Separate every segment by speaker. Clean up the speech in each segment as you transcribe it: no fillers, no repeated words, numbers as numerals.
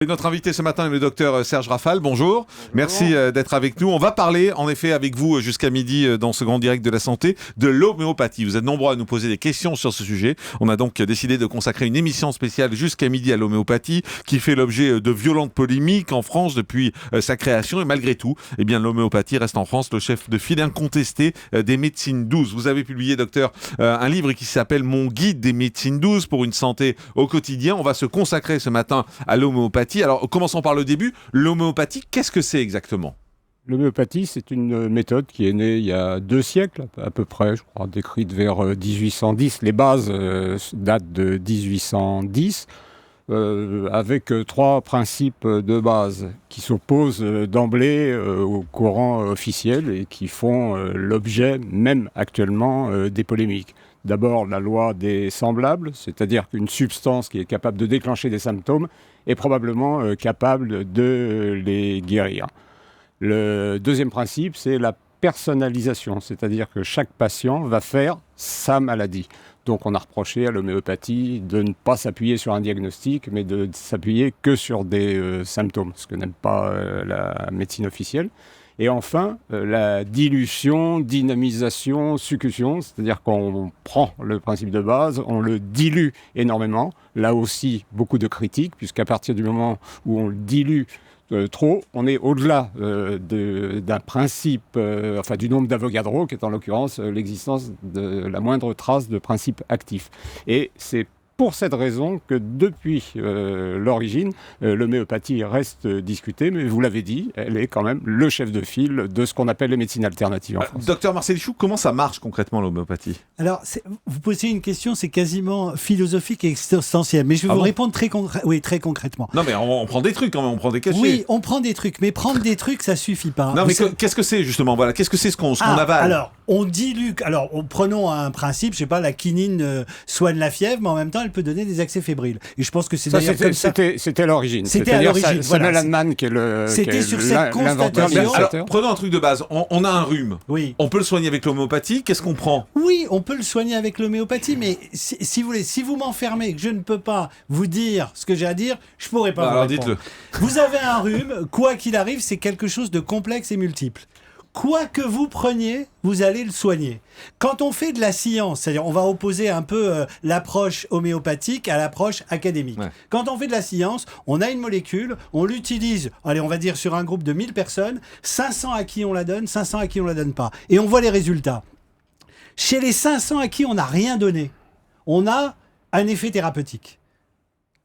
Speaker 1: Et notre invité ce matin est le docteur Serge Rafal. Bonjour.
Speaker 2: Bonjour.
Speaker 1: Merci d'être avec nous. On va parler en effet avec vous jusqu'à midi dans ce grand direct de la santé de l'homéopathie. Vous êtes nombreux à nous poser des questions sur ce sujet. On a donc décidé de consacrer une émission spéciale jusqu'à midi à l'homéopathie qui fait l'objet de violentes polémiques en France depuis sa création. Et malgré tout, eh bien, l'homéopathie reste en France le chef de file incontesté des médecines douces. Vous avez publié, docteur, un livre qui s'appelle Mon guide des médecines douces pour une santé au quotidien. On va se consacrer ce matin à l'homéopathie. Alors, commençons par le début. L'homéopathie, qu'est-ce que c'est exactement ?
Speaker 2: L'homéopathie, c'est une méthode qui est née il y a 2 siècles, à peu près, je crois, décrite vers 1810. Les bases datent de 1810, avec 3 principes de base qui s'opposent d'emblée au courant officiel et qui font l'objet, même actuellement, des polémiques. D'abord, la loi des semblables, c'est-à-dire qu'une substance qui est capable de déclencher des symptômes est probablement capable de les guérir. Le deuxième principe, c'est la personnalisation, c'est-à-dire que chaque patient va faire sa maladie. Donc on a reproché à l'homéopathie de ne pas s'appuyer sur un diagnostic, mais de s'appuyer que sur des symptômes, ce que n'aime pas la médecine officielle. Et enfin, la dilution, dynamisation, succussion, c'est-à-dire qu'on prend le principe de base, on le dilue énormément. Là aussi, beaucoup de critiques, puisqu'à partir du moment où on le dilue trop, on est au-delà d'un principe, du nombre d'Avogadro, qui est en l'occurrence l'existence de la moindre trace de principe actif. Et c'est pour cette raison que depuis l'origine, l'homéopathie reste discutée, mais vous l'avez dit, elle est quand même le chef de file de ce qu'on appelle les médecines alternatives en France.
Speaker 1: Docteur Marcel Ichou, comment ça marche concrètement l'homéopathie ?
Speaker 3: Alors, vous posez une question, c'est quasiment philosophique et existentielle, mais je vais vous répondre très concrètement.
Speaker 1: Non mais on prend des trucs quand même, on prend des cachets.
Speaker 3: Oui, on prend des trucs, mais prendre des trucs, ça suffit pas.
Speaker 1: Non mais qu'est-ce que c'est justement ? Voilà, qu'est-ce que c'est ce qu'on avale ?
Speaker 3: Alors, on dilue. Alors, prenons un principe, je sais pas, la quinine soigne la fièvre, mais en même temps, elle peut donner des accès fébriles. Et je pense que c'est d'ailleurs comme ça.
Speaker 2: C'était à l'origine.
Speaker 3: C'était à l'origine.
Speaker 2: Samuel Hahnemann qui est
Speaker 3: C'était sur cette constatation.
Speaker 1: Alors, prenons un truc de base. On a un rhume.
Speaker 3: Oui.
Speaker 1: On peut le soigner avec l'homéopathie. Qu'est-ce qu'on prend ?
Speaker 3: Oui, on peut le soigner avec l'homéopathie, mais si vous voulez, si vous m'enfermez, que je ne peux pas vous dire ce que j'ai à dire, je pourrais pas vous répondre.
Speaker 1: Dites-le.
Speaker 3: Vous avez un rhume, quoi qu'il arrive, c'est quelque chose de complexe et multiple. Quoi que vous preniez, vous allez le soigner. Quand on fait de la science, c'est-à-dire on va opposer un peu l'approche homéopathique à l'approche académique. Ouais. Quand on fait de la science, on a une molécule, on l'utilise, allez, on va dire sur un groupe de 1000 personnes, 500 à qui on la donne, 500 à qui on la donne pas. Et on voit les résultats. Chez les 500 à qui on n'a rien donné, on a un effet thérapeutique.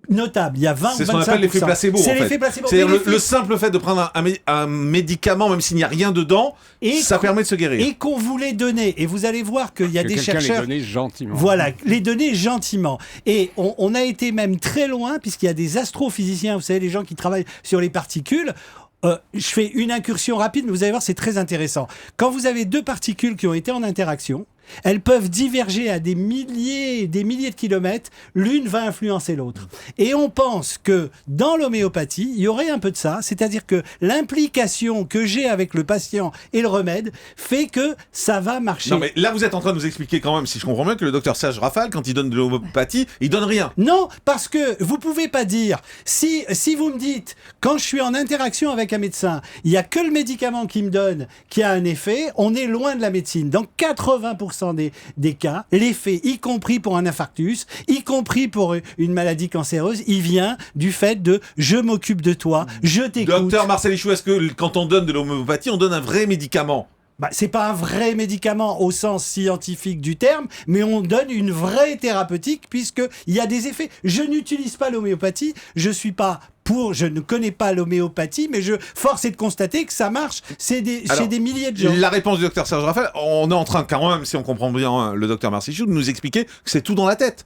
Speaker 3: Notable, il y a 20 ou 25%.
Speaker 1: C'est ce qu'on appelle l'effet placebo.
Speaker 3: C'est l'effet placebo.
Speaker 1: C'est-à-dire le simple fait de prendre un médicament, même s'il n'y a rien dedans, ça permet de se guérir.
Speaker 3: Et qu'on vous les donne. Et vous allez voir qu'il y a des chercheurs.
Speaker 2: Les donner gentiment.
Speaker 3: Voilà, les donner gentiment. Et on a été même très loin, puisqu'il y a des astrophysiciens, vous savez, les gens qui travaillent sur les particules. Je fais une incursion rapide, mais vous allez voir, c'est très intéressant. Quand vous avez 2 particules qui ont été en interaction, elles peuvent diverger à des milliers de kilomètres. L'une va influencer l'autre. Et on pense que dans l'homéopathie, il y aurait un peu de ça. C'est-à-dire que l'implication que j'ai avec le patient et le remède fait que ça va marcher.
Speaker 1: Non, mais là, vous êtes en train de nous expliquer quand même, si je comprends bien, que le docteur Serge Rafal, quand il donne de l'homéopathie, il donne rien.
Speaker 3: Non, parce que vous pouvez pas dire, si vous me dites, quand je suis en interaction avec un médecin, il y a que le médicament qui me donne qui a un effet, on est loin de la médecine. Dans 80% des cas, l'effet, y compris pour un infarctus, y compris pour une maladie cancéreuse, il vient du fait de je m'occupe de toi, je t'écoute.
Speaker 1: Docteur Marcel Ichou, est-ce que quand on donne de l'homéopathie, on donne un vrai médicament ?
Speaker 3: C'est pas un vrai médicament au sens scientifique du terme, mais on donne une vraie thérapeutique puisqu'il y a des effets. Je n'utilise pas l'homéopathie, je ne connais pas l'homéopathie, mais force est de constater que ça marche chez des milliers de gens.
Speaker 1: La réponse du docteur Serge Rafal, on est en train, quand même, si on comprend bien le docteur Marcel Ichou, de nous expliquer que c'est tout dans la tête.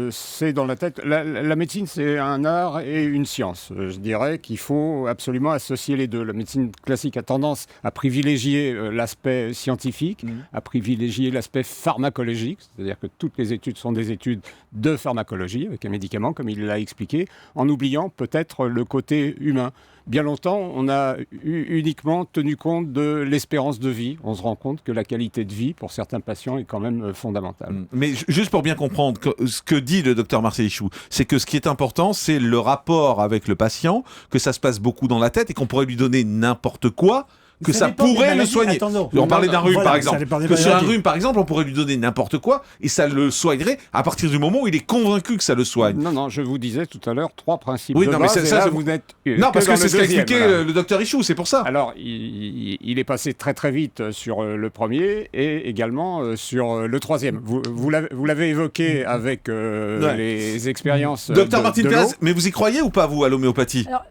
Speaker 2: C'est dans la tête. La médecine, c'est un art et une science. Je dirais qu'il faut absolument associer les deux. La médecine classique a tendance à privilégier l'aspect scientifique, à privilégier l'aspect pharmacologique, c'est-à-dire que toutes les études sont des études de pharmacologie, avec un médicament, comme il l'a expliqué, en oubliant peut-être le côté humain. bien longtemps, on a uniquement tenu compte de l'espérance de vie. On se rend compte que la qualité de vie, pour certains patients, est quand même fondamentale.
Speaker 1: Mais juste pour bien comprendre, ce que dit le docteur Marcelichou, c'est que ce qui est important, c'est le rapport avec le patient, que ça se passe beaucoup dans la tête et qu'on pourrait lui donner n'importe quoi, que ça
Speaker 3: dépend des
Speaker 1: pourrait le
Speaker 3: maladies.
Speaker 1: soigner.
Speaker 3: Attendons.
Speaker 1: On parlait d'un rhume,
Speaker 3: Voilà,
Speaker 1: par
Speaker 3: ça
Speaker 1: exemple.
Speaker 3: dépend des
Speaker 1: Que sur un
Speaker 3: maladies.
Speaker 1: rhume, par exemple, on pourrait lui donner n'importe quoi et ça le soignerait à partir du moment où il est convaincu que ça le soigne.
Speaker 2: Non, je vous disais tout à l'heure 3 principes
Speaker 1: Oui,
Speaker 2: de
Speaker 1: non, mais
Speaker 2: base,
Speaker 1: ça,
Speaker 2: et là,
Speaker 1: ça,
Speaker 2: vous n'êtes
Speaker 1: Non, parce que
Speaker 2: dans
Speaker 1: c'est
Speaker 2: le
Speaker 1: ce qu'a
Speaker 2: deuxième,
Speaker 1: expliqué
Speaker 2: voilà.
Speaker 1: le docteur Ichou, c'est pour ça.
Speaker 2: Alors, il est passé très très vite sur le premier et également sur le troisième. Vous l'avez évoqué avec les expériences
Speaker 1: Docteur Martine
Speaker 2: de l'eau.
Speaker 1: Pérez, mais vous y croyez ou pas, vous, à l'homéopathie?
Speaker 4: Alors,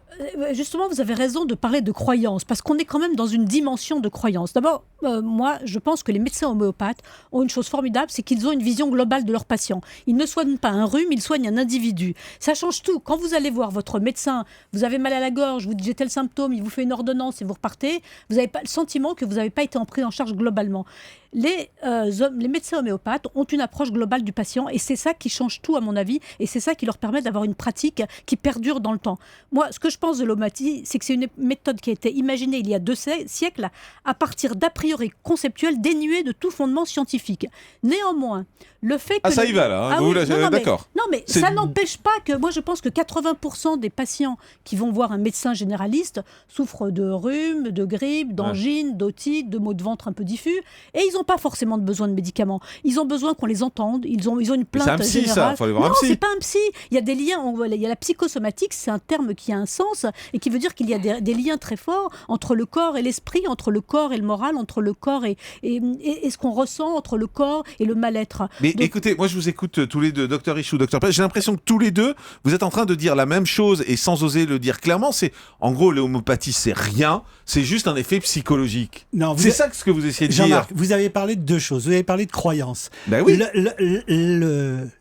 Speaker 4: justement, vous avez raison de parler de croyance, parce qu'on est quand même dans une dimension de croyance. D'abord, moi, je pense que les médecins homéopathes ont une chose formidable, c'est qu'ils ont une vision globale de leurs patients. Ils ne soignent pas un rhume, ils soignent un individu. Ça change tout. Quand vous allez voir votre médecin, vous avez mal à la gorge, vous dites j'ai tel symptôme, il vous fait une ordonnance et vous repartez, vous n'avez pas le sentiment que vous n'avez pas été pris en charge globalement. Les médecins homéopathes ont une approche globale du patient et c'est ça qui change tout à mon avis et c'est ça qui leur permet d'avoir une pratique qui perdure dans le temps. Moi, ce que je pense de l'homéopathie, c'est que c'est une méthode qui a été imaginée il y a 2 siècles à partir d'a priori conceptuels dénués de tout fondement scientifique. Néanmoins, le fait que...
Speaker 1: Ah, ça y va, là, hein, vous, là, d'accord.
Speaker 4: Non, mais
Speaker 1: C'est-
Speaker 4: ça n'empêche pas que... Moi, je pense que 80% des patients qui vont voir un médecin généraliste souffrent de rhume, de grippe, d'angine, d'otite, de maux de ventre un peu diffus et ils n'ont pas forcément besoin de médicaments. Ils ont besoin qu'on les entende, ils ont une plainte
Speaker 1: c'est un psy,
Speaker 4: générale.
Speaker 1: ça, faut aller voir un
Speaker 4: Non,
Speaker 1: psy.
Speaker 4: c'est pas un psy. Il y a des liens, il y a la psychosomatique, c'est un terme qui a un sens et qui veut dire qu'il y a des liens très forts entre le corps et l'esprit, entre le corps et le moral, entre le corps et ce qu'on ressent, entre le corps et le mal-être.
Speaker 1: Mais
Speaker 4: Donc,
Speaker 1: écoutez, moi je vous écoute tous les deux, docteur Ichou, docteur Pérez, j'ai l'impression que tous les deux, vous êtes en train de dire la même chose et sans oser le dire clairement, c'est en gros l'homéopathie c'est rien, c'est juste un effet psychologique.
Speaker 3: Non,
Speaker 1: C'est ça que ce que vous essayez de dire.
Speaker 3: Jean-Marc, vous avez parlé de 2 choses. Vous avez parlé de croyance.
Speaker 1: Ben oui.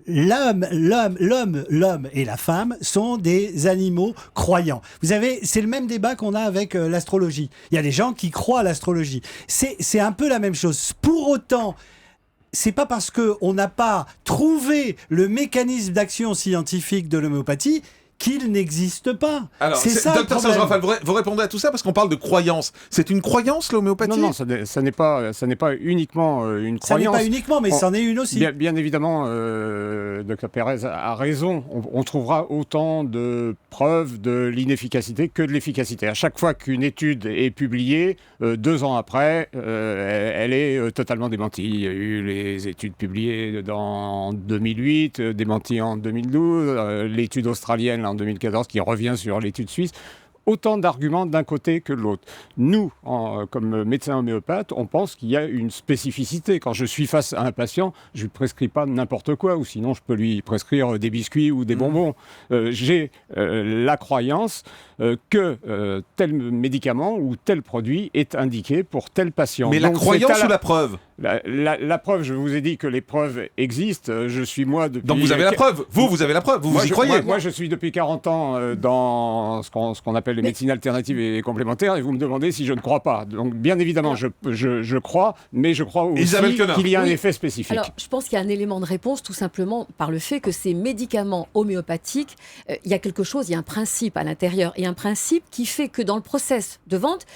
Speaker 3: L'homme et la femme sont des animaux croyants. C'est le même débat qu'on a avec l'astrologie. Il y a des gens qui croient à l'astrologie. C'est un peu la même chose. Pour autant, c'est pas parce qu'on n'a pas trouvé le mécanisme d'action scientifique de l'homéopathie qu'il n'existe pas.
Speaker 1: Alors,
Speaker 3: c'est ça le
Speaker 1: docteur
Speaker 3: problème.
Speaker 1: Serge Raphaël, vous répondez à tout ça parce qu'on parle de croyance. C'est une croyance l'homéopathie?
Speaker 2: Non, ça n'est pas uniquement une
Speaker 3: Ça n'est
Speaker 2: croyance.
Speaker 3: pas uniquement, mais c'en est une aussi.
Speaker 2: Bien évidemment, Dr Pérez a raison. On trouvera autant de preuves de l'inefficacité que de l'efficacité. À chaque fois qu'une étude est publiée, 2 ans après, elle est totalement démentie. Il y a eu les études publiées en 2008, démenties en 2012, l'étude australienne en 2014 qui revient sur l'étude suisse. Autant d'arguments d'un côté que de l'autre. Nous, comme médecins homéopathes, on pense qu'il y a une spécificité. Quand je suis face à un patient, je ne lui prescris pas n'importe quoi, ou sinon je peux lui prescrire des biscuits ou des bonbons. J'ai la croyance que tel médicament ou tel produit est indiqué pour tel patient.
Speaker 1: Mais la
Speaker 2: Donc,
Speaker 1: croyance
Speaker 2: c'est à
Speaker 1: ou la preuve?
Speaker 2: La preuve, je vous ai dit que les preuves existent. Je suis moi depuis...
Speaker 1: Donc vous avez la preuve. Vous avez la preuve. Vous y croyez.
Speaker 2: Moi, je suis depuis 40 ans dans ce qu'on appelle les médecines alternatives et complémentaires, et vous me demandez si je ne crois pas. Donc, bien évidemment, je crois, mais je crois aussi
Speaker 1: Isabelle Quenard.
Speaker 2: qu'il y a un
Speaker 5: Oui.
Speaker 2: effet spécifique.
Speaker 5: Alors, je pense qu'il y a un élément de réponse tout simplement par le fait que ces médicaments homéopathiques, il y a quelque chose, il y a un principe à l'intérieur et un principe qui fait que dans le process de vente,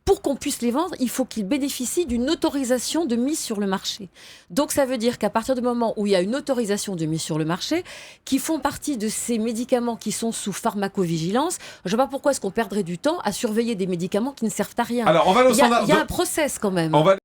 Speaker 5: pour qu'on puisse les vendre, il faut qu'ils bénéficient d'une autorisation de mise sur le marché. Donc ça veut dire qu'à partir du moment où il y a une autorisation de mise sur le marché, qui font partie de ces médicaments qui sont sous pharmacovigilance, je ne sais pas pourquoi est-ce qu'on perdrait du temps à surveiller des médicaments qui ne servent à rien.
Speaker 1: Alors on va au
Speaker 5: Il y a
Speaker 1: standard.
Speaker 5: un process quand même.
Speaker 1: On va